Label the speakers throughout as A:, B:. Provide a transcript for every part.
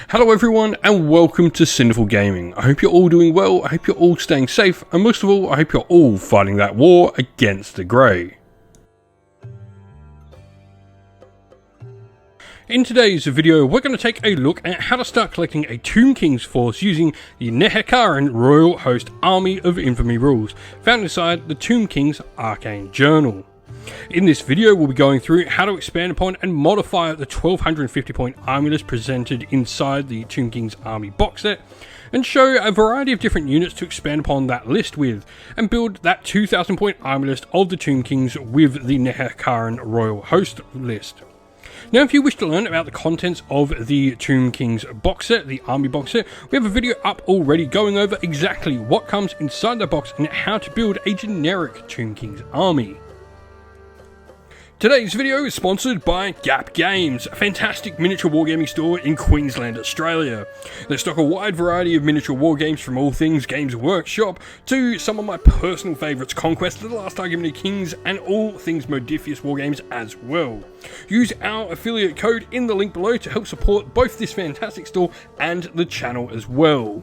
A: Hello everyone and welcome to Sinful Gaming. I hope you're all doing well, I hope you're all staying safe, and most of all, I hope you're all fighting that war against the Grey. In today's video, we're going to take a look at how to start collecting a Tomb King's force using the Nehekharan Royal Host Army of Infamy rules, found inside the Tomb King's Arcane Journal. In this video, we'll be going through how to expand upon and modify the 1250 point army list presented inside the Tomb King's army box set, and show a variety of different units to expand upon that list with, and build that 2000 point army list of the Tomb Kings with the Nehekharan Royal Host list. Now, if you wish to learn about the contents of the Tomb King's box set, the army box set, we have a video up already going over exactly what comes inside the box and how to build a generic Tomb King's army. Today's video is sponsored by Gap Games, a fantastic miniature wargaming store in Queensland, Australia. They stock a wide variety of miniature wargames from all things Games Workshop to some of my personal favourites, Conquest, The Last Argument of Kings, and all things Modifius wargames as well. Use our affiliate code in the link below to help support both this fantastic store and the channel as well.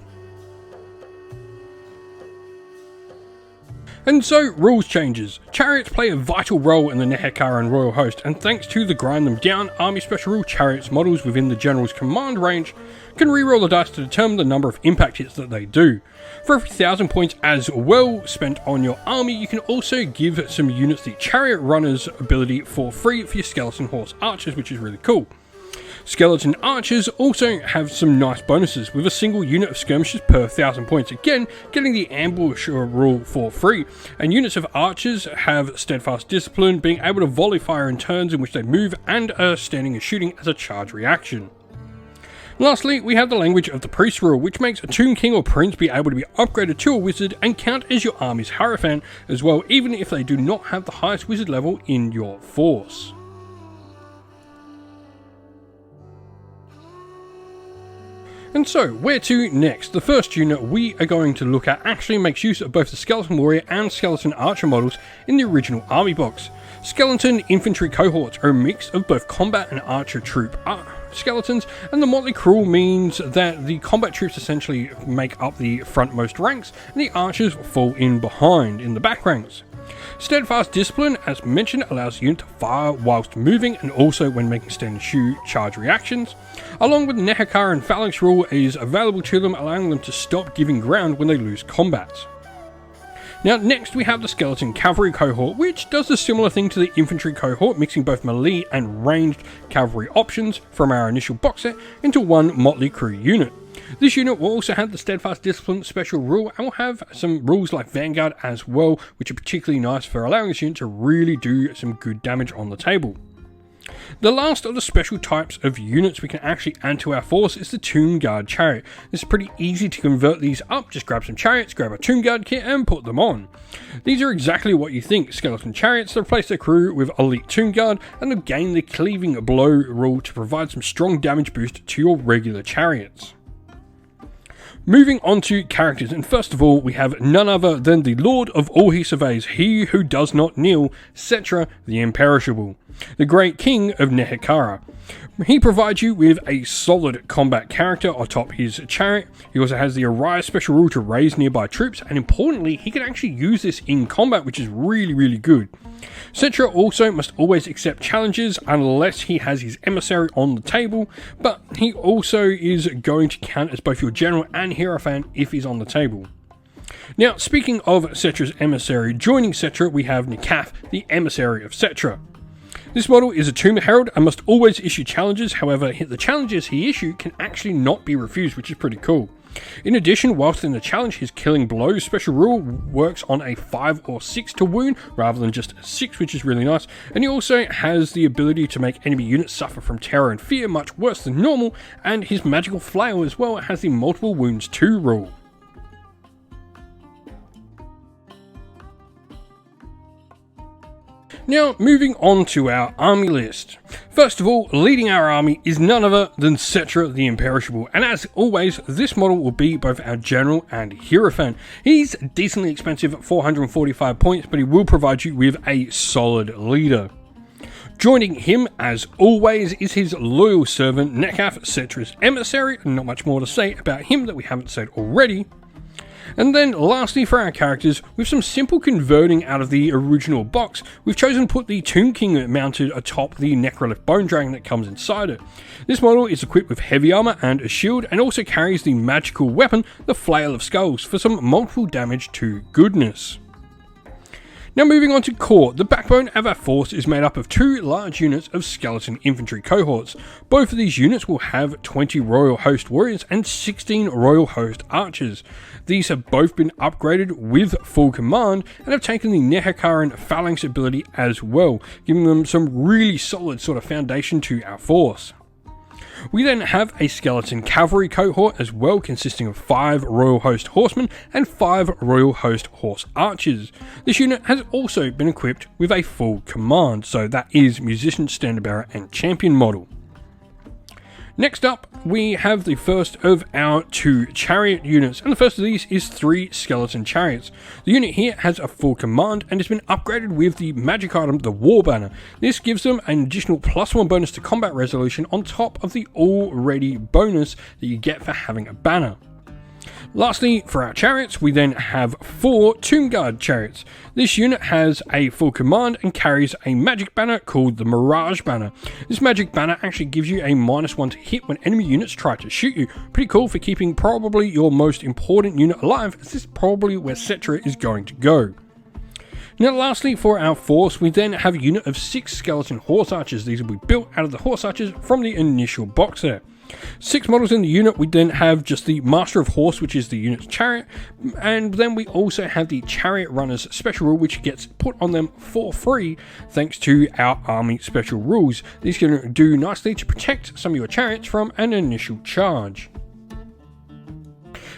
A: And so, rules changes. Chariots play a vital role in the Nehekharan Royal Host, and thanks to the Grind Them Down Army Special Rule, Chariots models within the General's command range can reroll the dice to determine the number of impact hits that they do. For every 1000 points as well spent on your army, you can also give some units the Chariot Runner's ability for free for your Skeleton Horse Archers, which is really cool. Skeleton Archers also have some nice bonuses, with a single unit of skirmishers per 1000 points, again getting the ambush rule for free, and units of archers have steadfast discipline, being able to volley fire in turns in which they move and are standing and shooting as a charge reaction. Lastly, we have the language of the priest rule, which makes a Tomb King or Prince be able to be upgraded to a wizard and count as your army's Hierophant as well, even if they do not have the highest wizard level in your force. And so, where to next? The first unit we are going to look at actually makes use of both the Skeleton Warrior and Skeleton Archer models in the original army box. Skeleton Infantry cohorts are a mix of both combat and archer troop skeletons, and the motley crew means that the combat troops essentially make up the frontmost ranks, and the archers fall in behind in the back ranks. Steadfast Discipline, as mentioned, allows the unit to fire whilst moving and also when making stand and shoot charge reactions, along with Nehekharan Phalanx rule is available to them, allowing them to stop giving ground when they lose combat. Now next we have the Skeleton Cavalry cohort, which does a similar thing to the Infantry cohort, mixing both melee and ranged cavalry options from our initial box set into one motley crew unit. This unit will also have the Steadfast Discipline special rule, and will have some rules like Vanguard as well, which are particularly nice for allowing this unit to really do some good damage on the table. The last of the special types of units we can actually add to our force is the Tomb Guard Chariot. This is pretty easy to convert these up, just grab some chariots, grab a Tomb Guard kit and put them on. These are exactly what you think, skeleton chariots that replace their crew with elite Tomb Guard, and they'll gain the cleaving blow rule to provide some strong damage boost to your regular chariots. Moving on to characters, and first of all we have none other than the Lord of all he surveys, he who does not kneel, Settra the Imperishable, the Great King of Nehekharan. He provides you with a solid combat character atop his chariot. He also has the Ariah special rule to raise nearby troops, and importantly he can actually use this in combat, which is really good. Settra also must always accept challenges unless he has his emissary on the table, but he also is going to count as both your general and Hierophant if he's on the table. Now, speaking of Settra's emissary, joining Settra we have Nikaf, the emissary of Settra. This model is a Tomb Herald and must always issue challenges, however the challenges he issues can actually not be refused, which is pretty cool. In addition, whilst in the challenge, his Killing Blows special rule works on a 5 or 6 to wound rather than just a 6, which is really nice, and he also has the ability to make enemy units suffer from terror and fear much worse than normal, and his Magical Flail as well has the multiple wounds 2 rule. Now, moving on to our army list. First of all, leading our army is none other than Settra the Imperishable, and as always, this model will be both our general and Hierophant. He's decently expensive at 445 points, but he will provide you with a solid leader. Joining him, as always, is his loyal servant, Nehekharan, Cetra's emissary. Not much more to say about him that we haven't said already. And then lastly for our characters, with some simple converting out of the original box, we've chosen to put the Tomb King mounted atop the Necrolith Bone Dragon that comes inside it. This model is equipped with heavy armour and a shield, and also carries the magical weapon, the Flail of Skulls, for some multiple damage to goodness. Now moving on to core, the backbone of our force is made up of 2 large units of skeleton infantry cohorts. Both of these units will have 20 Royal Host warriors and 16 Royal Host archers. These have both been upgraded with full command and have taken the Nehekharan phalanx ability as well, giving them some really solid sort of foundation to our force. We then have a skeleton cavalry cohort as well, consisting of 5 Royal Host horsemen and 5 Royal Host horse archers. This unit has also been equipped with a full command, so that is musician, standard bearer and champion model. Next up, we have the first of our 2 chariot units, and the first of these is 3 skeleton chariots. The unit here has a full command and has been upgraded with the magic item, the War Banner. This gives them an additional +1 bonus to combat resolution on top of the already bonus that you get for having a banner. Lastly, for our chariots, we then have 4 Tomb Guard chariots. This unit has a full command and carries a magic banner called the Mirage Banner. This magic banner actually gives you a -1 to hit when enemy units try to shoot you. Pretty cool for keeping probably your most important unit alive, as this is probably where Cetra is going to go. Now lastly, for our force, we then have a unit of 6 skeleton horse archers. These will be built out of the horse archers from the initial box set. 6 models in the unit. We then have just the Master of Horse, which is the unit's chariot, and then we also have the Chariot Runners special rule, which gets put on them for free thanks to our army special rules. These can do nicely to protect some of your chariots from an initial charge.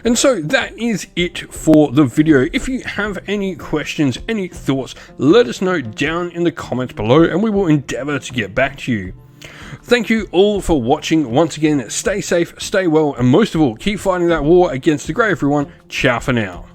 A: And so that is it for the video. If you have any questions, any thoughts, let us know down in the comments below and we will endeavour to get back to you. Thank you all for watching. Once again, stay safe, stay well, and most of all, keep fighting that war against the grey, everyone. Ciao for now.